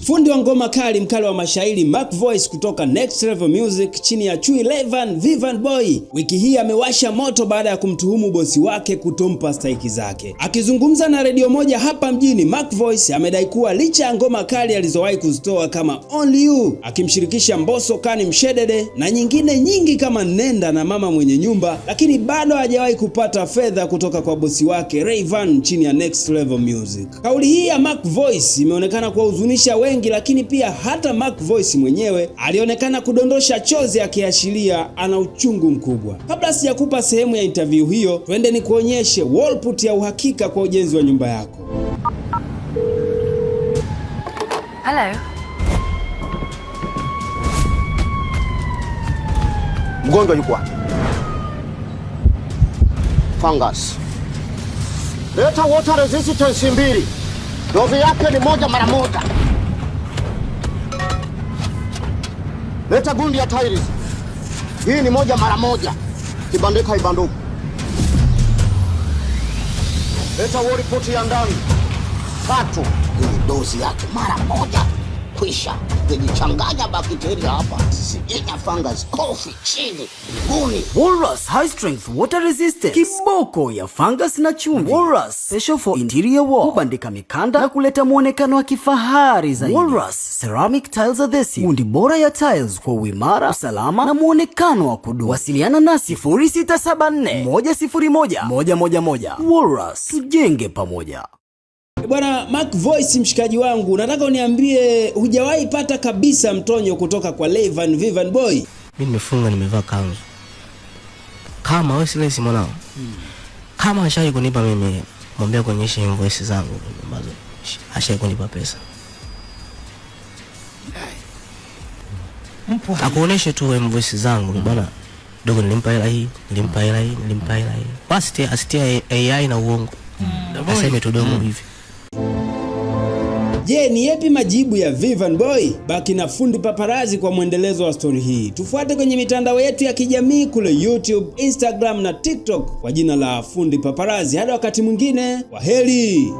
Fundi wa ngoma kali, mkali wa mashairi Mac Voice kutoka Next Level Music chini ya Chui Levan Vivan Boy wiki hii amewasha moto baada ya kumtuhumu bosi wake kutompa stahiki zake. Akizungumza na redio moja hapa mjini, Mac Voice amedai kuwa licha ya ngoma kali alizowahi kuzitoa kama Only You akimshirikisha Mbosso Kani Mshedede na nyingine nyingi kama Nenda na Mama Mwenye Nyumba, lakini bado hajawahi kupata fedha kutoka kwa bosi wake Rayvanny chini ya Next Level Music. Kauli hii ya Mac Voice imeonekana kuwahuzunisha wengi, lakini pia hata Mac Voice mwenyewe alionekana kudondosha chozi akiashiria ana uchungu mkubwa. Kabla sijakupa sehemu ya interview hiyo, twende nikuonyeshe wallput ya uhakika kwa ujenzi wa nyumba yako. Hello. Mgonjwa yuko wapi? Fungus. Leta water resistance 2. Dozi yake ni 1 mara moja. Leta gundi ya tiles. Hii ni 1 mara moja. Kibandika ibanduku. Leta wallput ya ndani 3. Hii dozi yake mara moja. Kwisha. Kujichanganya bakteria hapa. Sijenya fungus, coffee, chini, guni. Walrus High Strength Water Resistant. Kiboko ya fungus na chumvi. Walrus Special for Interior Wall. Kubandika mikanda na kuleta muonekano wa kifahari zaidi. Walrus Ceramic Tiles Adhesive. Gundi bora ya tiles kwa uimara, usalama na muonekano wa kudumu. Wasiliana nasi 0674 101 111. Walrus, tujenge pamoja. Bwana Mac Voice, mshikaji wangu, nataka uniambie hujawahi pata kabisa mtonyo kutoka kwa Levan Vivan Boy? Mimi nimefunga, nimevaa kanzu. Kama wewe silesi mwanao. Kama ashai kunipa mimi, mwambie kuonyesha invoice zangu ambazo ashai kunipa pesa. Akuoneshe tu invoice zangu bwana. Dogo nilimpa hela hii, nilimpa hela hii, nilimpa hela hii. Basi asitia AI na uongo. Aseme tu dogo hivi. Je, ni yapi majibu ya Vivan Boy? Baki na Fundi Paparazi kwa mwendelezo wa story hii. Tufuate kwenye mitandao yetu ya kijamii kule YouTube, Instagram na TikTok kwa jina la Fundi Paparazi. Hadi wakati mwingine, kwaheri.